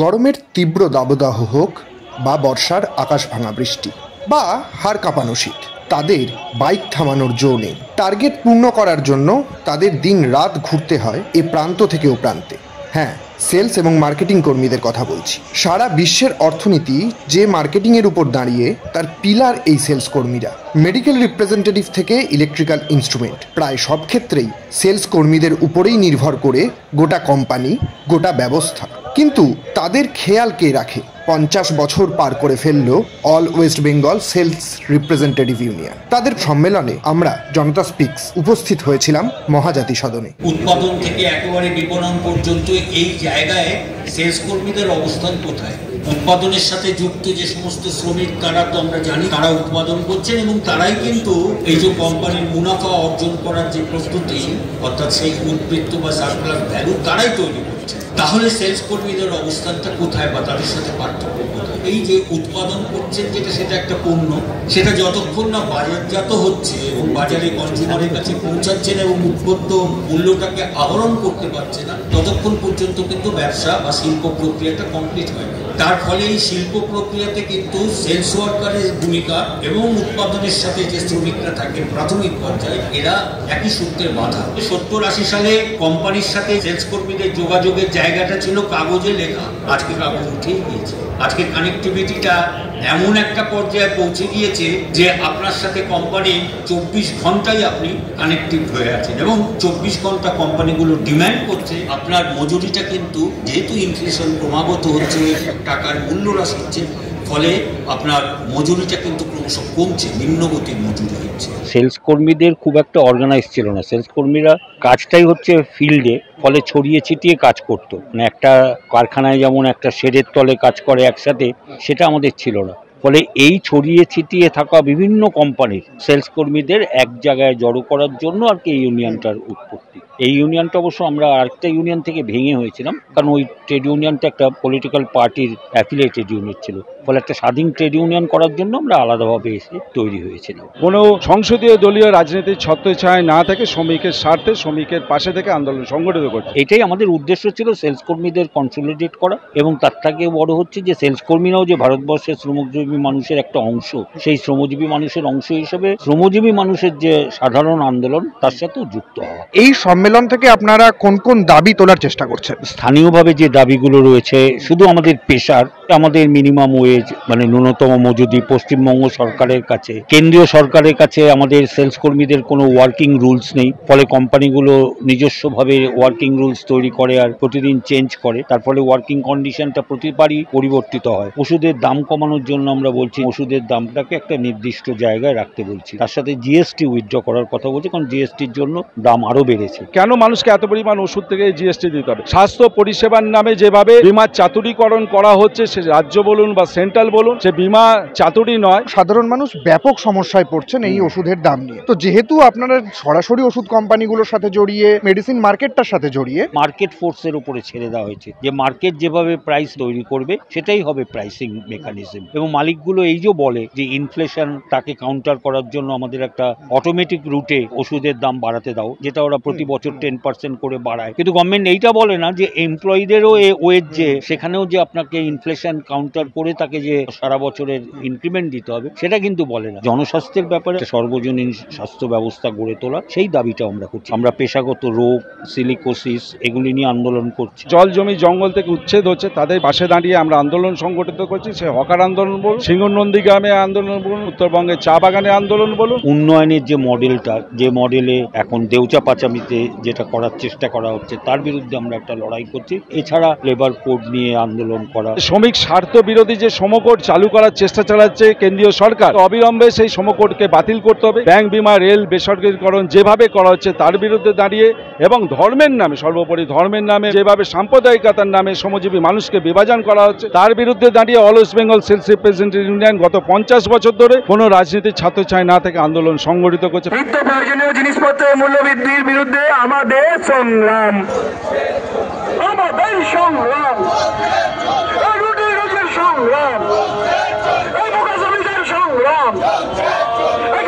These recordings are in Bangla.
গরমের তীব্র দাবদাহ হোক বা বর্ষার আকাশ ভাঙা বৃষ্টি বা হাড় কাঁপানো শীত, তাদের বাইক থামানোর জো নেই। টার্গেট পূর্ণ করার জন্য তাদের দিন রাত ঘুরতে হয় এ প্রান্ত থেকে ও প্রান্তে। হ্যাঁ, সেলস এবং মার্কেটিং কর্মীদের কথা বলছি। সারা বিশ্বের অর্থনীতি যে মার্কেটিংয়ের উপর দাঁড়িয়ে, তার পিলার এই সেলস কর্মীরা। মেডিকেল রিপ্রেজেন্টেটিভ থেকে ইলেকট্রিক্যাল ইনস্ট্রুমেন্ট, প্রায় সব ক্ষেত্রেই সেলস কর্মীদের উপরেই নির্ভর করে গোটা কোম্পানি, গোটা ব্যবস্থা। কিন্তু তাদের খেয়াল কে রাখে? 50 বছর পার করে ফেলল all West Bengal sales representative union. তাদের সম্মেলনে আমরা জনতা স্পিক্স উপস্থিত হয়েছিলাম মহাজাতি সদনে। উৎপাদন থেকে একেবারে বিপণন পর্যন্ত এই জায়গায় সেলস কর্মীদের অবস্থান কোথায়? উৎপাদনের সাথে যুক্ত যে সমস্ত শ্রমিক, তারা তো আমরা জানি তারা উৎপাদন করছেন এবং তারাই কিন্তু এই যে কোম্পানির মুনাফা অর্জন করার যে প্রস্তুতি, অর্থাৎ সেই উদ্বৃত্ত বা সারপ্লাস ভ্যালু তারাই তৈরি করছে। তাহলে সেলস কর্মীদের অবস্থানটা কোথায় বা তাদের সাথে পার্থক্য কোথায়? এই যে উৎপাদন করছেন যেটা, সেটা একটা পণ্য, সেটা যতক্ষণ না বাজারজাত হচ্ছে এবং বাজারে কনজিউমারের কাছে পৌঁছাচ্ছেন এবং উৎপন্ন মূল্যটাকে আহরণ করতে পারছে না, ততক্ষণ পর্যন্ত কিন্তু ব্যবসা বা শিল্প প্রক্রিয়াটা কমপ্লিট হয় না। তার ফলে এই শিল্প প্রক্রিয়াতে কিন্তু সেলস ওয়ার্কারের ভূমিকা এবং উৎপাদনের সাথে যে শ্রমিকরা থাকে প্রাথমিক পর্যায়ে, এরা একই সূত্রের বাধা। 70-80 সালে কোম্পানির সাথে সেলস কর্মীদের যোগাযোগের জায়গাটা ছিল কাগজে লেখা, আজকে কাগজ উঠেই গিয়েছে। আজকে কানেক্টিভিটিটা এমন একটা পর্যায়ে পৌঁছে গিয়েছে যে আপনার সাথে কোম্পানি 24 ঘন্টাই আপনি কানেক্টিভ হয়ে আছেন এবং 24 ঘন্টা কোম্পানিগুলো ডিমান্ড করছে আপনার মজুরিটা, কিন্তু যেহেতু ইনফ্লেশন ক্রমাগত হচ্ছে, টাকার মূল্য হ্রাস হচ্ছে, ফলে আপনার মজুরিটা কিন্তু ক্রমশ কমছে, নিম্নগতির মজুরি হচ্ছে। সেলস কর্মীদের খুব একটা অর্গানাইজ ছিল না। সেলস কর্মীরা কাজটাই হচ্ছে ফিল্ডে, ফলে ছড়িয়ে ছিটিয়ে কাজ করতো। মানে একটা কারখানায় যেমন একটা শেডের তলে কাজ করে একসাথে, সেটা আমাদের ছিল না। ফলে এই ছড়িয়ে ছিটিয়ে থাকা বিভিন্ন কোম্পানির সেলস কর্মীদের এক জায়গায় জড়ো করার জন্য আর কি এই ইউনিয়নটার উৎপত্তি। এই ইউনিয়নটা অবশ্য আমরা আরেকটা ইউনিয়ন থেকে ভেঙে হয়েছিলাম, কারণ ওই ট্রেড ইউনিয়নটা একটা পলিটিক্যাল পার্টির অ্যাফিলিয়েটেড ইউনিট ছিল। ফলে একটা স্বাধীন ট্রেড ইউনিয়ন করার জন্য আমরা আলাদাভাবে এসে তৈরি হয়েছিলাম। কোনো সংসদীয় দলীয় রাজনীতির ছত্রছায়ায় না থেকে শ্রমিকের স্বার্থে, শ্রমিকের পাশে থেকে আন্দোলন সংগঠিত করছে, এটাই আমাদের উদ্দেশ্য ছিল, সেলস কর্মীদের কনসলিডেট করা। এবং তার থেকে বড় হচ্ছে যে সেলস কর্মীরাও যে ভারতবর্ষের শ্রমজীবী মানুষের একটা অংশ, সেই শ্রমজীবী মানুষের অংশ হিসেবে শ্রমজীবী মানুষের যে সাধারণ আন্দোলন, তার সাথেও যুক্ত হওয়া। এই সম্মেলন থেকে আপনারা কোন কোন দাবি তোলার চেষ্টা করছেন? স্থানীয়ভাবে যে দাবিগুলো রয়েছে, শুধু আমাদের পেশার, আমাদের মিনিমাম ওয়েজ মানে ন্যূনতম মজুরি পশ্চিমবঙ্গ সরকারের কাছে, কেন্দ্রীয় সরকারের কাছে আমাদের সেলস কর্মীদের কোনো ওয়ার্কিং রুলস নেই। ফলে কোম্পানিগুলো নিজস্বভাবে ওয়ার্কিং রুলস তৈরি করে আর প্রতিদিন চেঞ্জ করে, তার ফলে ওয়ার্কিং কন্ডিশনটা প্রতিবারই পরিবর্তিত হয়। ওষুধের দাম কমানোর জন্য আমরা বলছি ওষুধের দামটাকে একটা নির্দিষ্ট জায়গায় রাখতে বলছি। তার সাথে জিএসটি উইথড্র করার কথা বলছি, কারণ জিএসটির জন্য দাম আরো বেড়েছে। কেন মানুষকে এত পরিমাণ ওষুধ থেকে জিএসটি দিতে হবে? স্বাস্থ্য পরিষেবার নামে যেভাবে বিমার চাতুরীকরণ করা হচ্ছে, সে রাজ্য বলুন বা সেন্ট্রাল বলুন, সে বিমা চাতুরি নয়। সাধারণ মানুষ ব্যাপক সমস্যায় পড়ছেন এই ওষুধের দাম নিয়ে। তো যেহেতু আপনারা সরাসরি ওষুধ কোম্পানিগুলোর সাথে জড়িয়ে, মেডিসিন মার্কেটটার সাথে জড়িয়ে, মার্কেট ফোর্সের উপরে ছেড়ে দেওয়া হয়েছে যে মার্কেট যেভাবে প্রাইস তৈরি করবে সেটাই হবে প্রাইসিং মেকানিজম। এবং মালিকগুলো এই যে বলে যে ইনফ্লেশন, তাকে কাউন্টার করার জন্য আমাদের একটা অটোমেটিক রুটে ওষুধের দাম বাড়াতে দাও, যেটা ওরা প্রতি বছর 10% করে বাড়ায়। কিন্তু গভর্নমেন্ট এইটা বলে না যে এমপ্লয়ীদেরও ওয়েজ, যে সেখানেও যে আপনাকে ইনফ্লেশন কাউন্টার করে তাকে যে সারা বছরের ইনক্রিমেন্ট দিতে হবে, সেটা কিন্তু বলে না। জনস্বাস্থ্যের ব্যাপারে সর্বজনীন স্বাস্থ্য ব্যবস্থা গড়ে তোলা, সেই দাবিটা আমরা করছি। আমরা পেশাগত রোগ, সিলিকোসিস, এগুলি নিয়ে আন্দোলন করছি। জল জমি জঙ্গল থেকে উচ্ছেদ হচ্ছে, তাদের পাশে দাঁড়িয়ে আমরা আন্দোলন সংগঠিত করছি। সে হকার আন্দোলন বলুন, সিংহনন্দীগ্রামে আন্দোলন বলুন, উত্তরবঙ্গের চা বাগানে আন্দোলন বলুন। উন্নয়নের যে মডেলটা, যে মডেলে এখন দেউচা পাচামিতে যেটা করার চেষ্টা করা হচ্ছে, তার বিরুদ্ধে আমরা একটা লড়াই করছি। এছাড়া লেবার কোড নিয়ে আন্দোলন করা, শ্রমিক স্বার্থ বিরোধী যে শ্রমকোড চালু করার চেষ্টা চালাচ্ছে কেন্দ্রীয় সরকার, অবিলম্বে সেই শ্রমকোডকে বাতিল করতে হবে। ব্যাংক, বিমা, রেল বেসরকারীকরণ যেভাবে করা হচ্ছে তার বিরুদ্ধে দাঁড়িয়ে, এবং ধর্মের নামে, সর্বোপরি ধর্মের নামে যেভাবে সাম্প্রদায়িকতার নামে শ্রমজীবী মানুষকে বিভাজন করা হচ্ছে, তার বিরুদ্ধে দাঁড়িয়ে all West Bengal sales representative union গত 50 বছর ধরে কোনো রাজনীতির ছাত্রছায়া না থেকে আন্দোলন সংগঠিত করছে। নিত্য প্রয়োজনীয় জিনিসপত্রের মূল্যবৃদ্ধির বিরুদ্ধে আমাদের সংগ্রাম, আমাদের সংগ্রাম, সংগ্রাম, সংগ্রাম।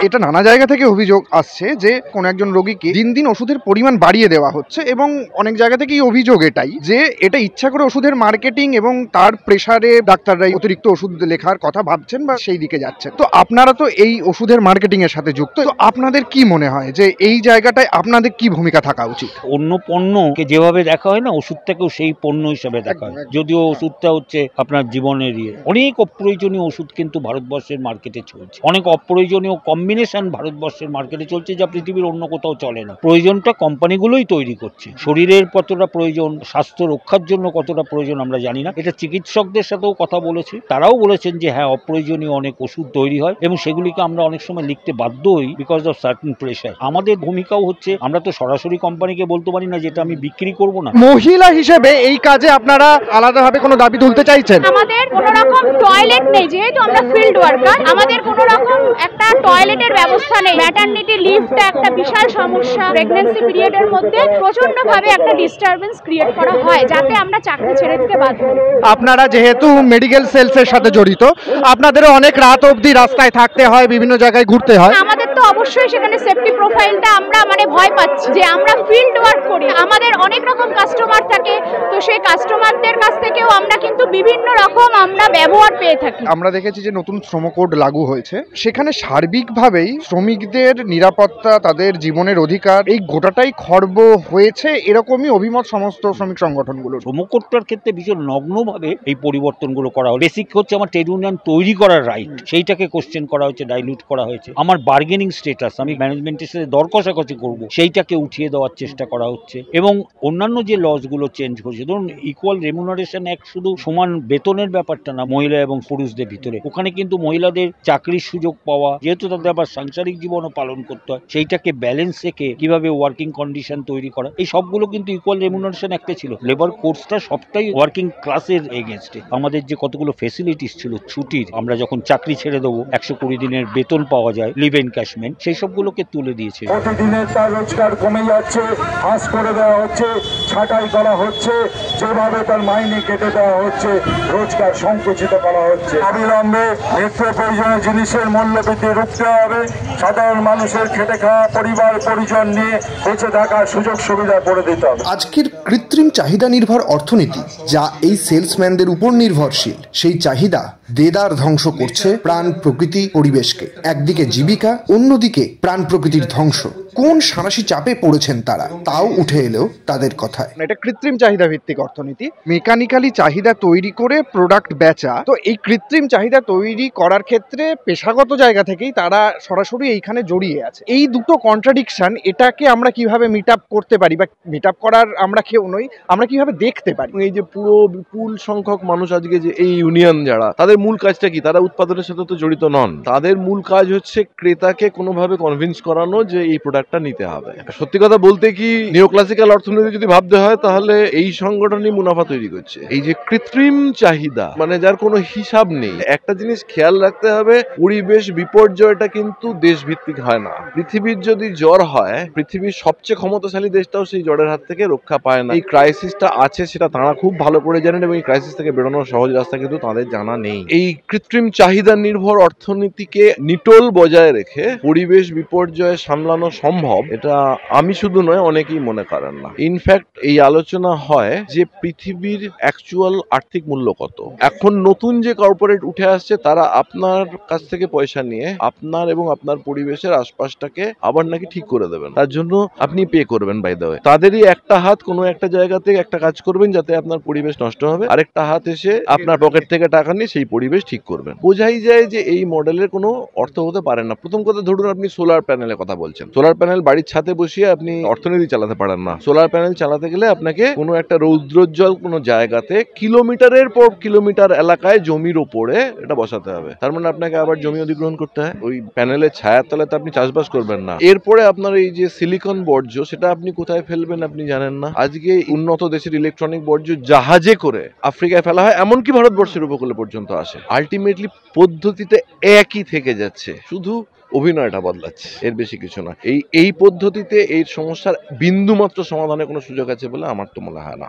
এটা নানা জায়গা থেকে অভিযোগ আসছে যে কোন একজন রোগীকে দিন দিন ওষুধের পরিমাণ বাড়িয়ে দেওয়া হচ্ছে, এবং অনেক জায়গা থেকেই অভিযোগ এটাই যে এটা ইচ্ছা করে ওষুধের মার্কেটিং এবং তার প্রেসারে ডাক্তাররাই অতিরিক্ত ওষুধ লেখার কথা ভাবছেন বা সেই দিকে যাচ্ছেন। তো আপনারা তো এই ওষুধের মার্কেটিং এর সাথে যুক্ত, তো আপনাদের কি মনে হয় যে এই জায়গাটায় আপনাদের কি ভূমিকা থাকা উচিত? অন্য পণ্যকে যেভাবে দেখা হয় না, ওষুধটাকেও সেই পণ্য হিসাবে দেখা হয়। যদিও ওষুধটা হচ্ছে আপনার জীবনের অনেক অপ্রয়োজনীয় ওষুধ কিন্তু ভারতবর্ষের মার্কেটে চলছে, অনেক অপ্রয়োজনীয় কম্বিনেশন ভারতবর্ষের মার্কেটে চলছে যা পৃথিবীর অন্য কোথাও চলে না। প্রয়োজনটা কোম্পানিগুলোই তৈরি করছে। শরীরের কতটা প্রয়োজন, স্বাস্থ্য রক্ষার জন্য কতটা প্রয়োজন আমরা জানি না। এটা চিকিৎসকদের সাথেও কথা বলেছি, তারাও বলেছেন যে হ্যাঁ, অপ্রয়োজনীয় অনেক ওষুধ তৈরি হয় এবং সেগুলিকে আমরা অনেক সময় লিখতে বাধ্য হই বিকজ অফ সার্টেন প্রেশার। আমাদের ভূমিকাও হচ্ছে, আমরা তো সরাসরি কোম্পানিকে বলতে পারি না যেটা আমি বিক্রি করব না। মহিলা হিসেবে এই কাজে আপনারা আলাদাভাবে কোনো দাবি তুলতে চাইছেন? আমাদের কোনো রকম টয়লেট নেই, যেহেতু আমরা ফিল্ড ওয়ার্কার, আমাদের কোনো রকম একটা টয়লেটের ব্যবস্থা নেই। ম্যাটারনিটি লিভটা একটা বিশাল সমস্যা। প্রেগন্যান্সি পিরিয়ডের মধ্যে প্রচন্ডভাবে একটা ডিস্টারবেন্স ক্রিয়েট করা হয়, যাতে আমরা চাকরি ছেড়ে দিতে বাধ্য হই। আপনারা যেহেতু মেডিকেল সেলসের সাথে জড়িত, আপনাদেরও অনেক রাত অবধি রাস্তায় থাকতে হয়, বিভিন্ন জায়গায় ঘুরতে হয়। আমাদের তো অবশ্যই সেখানে সেফটি প্রোফাইলটা আমরা ভয় পাচ্ছি যে আমরা ফিল্ড ওয়ার্ক করি, আমাদের অনেক রকম কাস্টমার থাকে, তো সেই কাস্টমারদের কাছ থেকেও আমরা কিন্তু বিভিন্ন রকম আমরা ব্যবহার পেয়ে থাকি। আমরা দেখেছি যে নতুন শ্রম কোড লাগু হয়েছে, সেখানে সার্বিকভাবেই শ্রমিকদের নিরাপত্তা, তাদের জীবনের অধিকার, এই গোটাটাই খর্ব হয়েছে, এরকমই অভিমত সমস্ত শ্রমিক সংগঠনগুলোর। শ্রম কোডটার ক্ষেত্রে ভীষণ নগ্নভাবে এই পরিবর্তনগুলো করা হলো। বেসিক হচ্ছে আমার ট্রেড ইউনিয়ন তৈরি করার রাইট, সেইটাকে কোশ্চেন করা হয়েছে, ডাইলিউট করা হয়েছে। আমার বার্গেনিং স্টেটাস, আমি ম্যানেজমেন্টের সাথে দর কষাকষি করবো, সেইটাকে উঠিয়ে দেওয়ার চেষ্টা করা হচ্ছে। এবং অন্যান্য যে লসগুলো চেঞ্জ হয়েছে, ধরুন ইকুয়াল রেমুনারেশন অ্যাক্ট শুধু সমান বেতনের ব্যাপারটা না মহিলা এবং পুরুষদের ভিতরে, ওখানে কিন্তু মহিলাদের চাকরির সুযোগ পাওয়া, যেহেতু তাদের আবার সাংসারিক জীবনও পালন করতে হয়, সেইটাকে ব্যালেন্স রেখে কিভাবে ওয়ার্কিং কন্ডিশন তৈরি করা, এই সবগুলো কিন্তু ইকুয়াল রেমুনারেশন অ্যাক্টে ছিল। লেবার কোর্সটা সবটাই ওয়ার্কিং ক্লাসের এগেনস্টে। আমাদের যে কতগুলো ফেসিলিটিস ছিল ছুটির, আমরা যখন চাকরি ছেড়ে দেবো 120 দিনের বেতন পাওয়া যায়, লিভ এনক্যাশমেন্ট, সেই সবগুলোকে তুলে দিয়েছে। প্রতিদিনের তার রোজগার কমে যাচ্ছে, হাস করে দেওয়া হচ্ছে, ছাঁটাই করা হচ্ছে, যেভাবে তার মাইনে কেটে দেওয়া হচ্ছে, রোজগার সংকুচিত করা হচ্ছে। অবিলম্বে নিত্য প্রয়োজনীয় জিনিসের মূল্য বৃদ্ধি রুখতে হবে। সাধারণ মানুষের খেটে খাওয়া পরিবার পরিজন নিয়ে বেঁচে থাকার সুযোগ সুবিধা করে দিতে হবে। আজকের কৃত্রিম চাহিদা নির্ভর অর্থনীতি, যা এই সেলসম্যানদের উপর নির্ভরশীল, সেই চাহিদা দেদার ধ্বংস করছে প্রাণ, প্রকৃতি, পরিবেশকে। একদিকে জীবিকা, অন্যদিকে প্রাণ প্রকৃতির ধ্বংস। কোন সাঁড়াশি চাপে পড়েছেন তারা, তাও উঠে এলো তাদের কথায়। এটা কৃত্রিম চাহিদা ভিত্তিক অর্থনীতি, মেকানিক্যালি চাহিদা তৈরি করে প্রোডাক্ট বেচা। তো এই কৃত্রিম চাহিদা তৈরি করার ক্ষেত্রে পেশাগত জায়গা থেকেই তারা সরাসরি এইখানে জড়িয়ে আছে। এই দুটো কন্ট্রাডিকশন, এটাকে আমরা কিভাবে মিট আপ করতে পারি, বা মিট আপ করার আমরা কেউ নই, আমরা কিভাবে দেখতে পারি? এই যে পুরো বিপুল সংখ্যক মানুষ আজকে যে এই ইউনিয়ন যারা, তাদের মূল কাজটা কি? তারা উৎপাদনের সাথে তো জড়িত নন। তাদের মূল কাজ হচ্ছে ক্রেতাকে কোনোভাবে কনভিন্স করানো যে এই প্রোডাক্টটা নিতে হবে। সত্যি কথা বলতে কি, নিওক্লাসিক্যাল অর্থনীতি যদি ভাবতে হয় তাহলে এই সংগঠনই মুনাফা তৈরি করছে। এই যে কৃত্রিম চাহিদা, মানে যার কোনো হিসাব নেই। একটা জিনিস খেয়াল রাখতে হবে, পরিবেশ বিপর্যয়টা কিন্তু দেশভিত্তিক হয় না। পৃথিবীর যদি জ্বর হয়, পৃথিবীর সবচেয়ে ক্ষমতাশালী দেশটাও সেই জ্বরের হাত থেকে রক্ষা পায় না। এই ক্রাইসিসটা আছে, সেটা তারা খুব ভালো করে জানেন, এবং এই ক্রাইসিস থেকে বেরোনোর সহজ রাস্তা কিন্তু তাদের জানা নেই। এই কৃত্রিম চাহিদা নির্ভর অর্থনীতিকে নিটোল বজায় রেখে পরিবেশ বিপর্যয় সামলানো সম্ভব, এটা আমি শুধু নয়, অনেকেই মনে করেন না। ইনফ্যাক্ট এই আলোচনা হয় যে পৃথিবীর অ্যাকচুয়াল আর্থিক মূল্য কত। এখন নতুন যে কর্পোরেট উঠে আসছে, তারা আপনার কাছ থেকে পয়সা নিয়ে আপনার এবং আপনার পরিবেশের আশপাশটাকে আবার নাকি ঠিক করে দেবেন, তার জন্য আপনি পে করবেন। বাই দ্য ওয়ে, তাদেরই একটা হাত কোনো একটা জায়গাতে একটা কাজ করবেন যাতে আপনার পরিবেশ নষ্ট হবে, আরেকটা হাত এসে আপনার পকেট থেকে টাকা নিয়ে সেই পরিবেশ ঠিক করবেন। বোঝাই যায় যে এই মডেলের কোনো অর্থ হতে পারে না। প্রথম কথা, ধরুন আপনি সোলার প্যানেলের কথা বলছেন। সোলার প্যানেল বাড়ির ছাদে বসিয়ে আপনি অর্থনীতি চালাতে পারেন না। সোলার প্যানেল চালাতে গেলে আপনাকে কোনো একটা রৌদ্রোজ্জ্বল কোনো জায়গাতে কিলোমিটারের পর কিলোমিটার এলাকায় জমির ওপরে এটা বসাতে হবে। তার মানে আপনাকে আবার জমি অধিগ্রহণ করতে হয়। ওই প্যানেলের ছায়ার তলাতে আপনি চাষবাস করবেন না। এরপরে আপনার এই যে সিলিকন বর্জ্য, সেটা আপনি কোথায় ফেলবেন আপনি জানেন না। আজকে উন্নত দেশের ইলেকট্রনিক বর্জ্য জাহাজে করে আফ্রিকায় ফেলা হয়, এমনকি ভারতবর্ষের উপকূলে পর্যন্ত আসে। আলটিমেটলি পদ্ধতিতে একই থেকে যাচ্ছে, শুধু অভিনয়টা বদলাচ্ছে, এর বেশি কিছু না। এই পদ্ধতিতে এই সমস্যার বিন্দুমাত্র সমাধানের কোনো সুযোগ আছে বলে আমার তো মনে হয় না।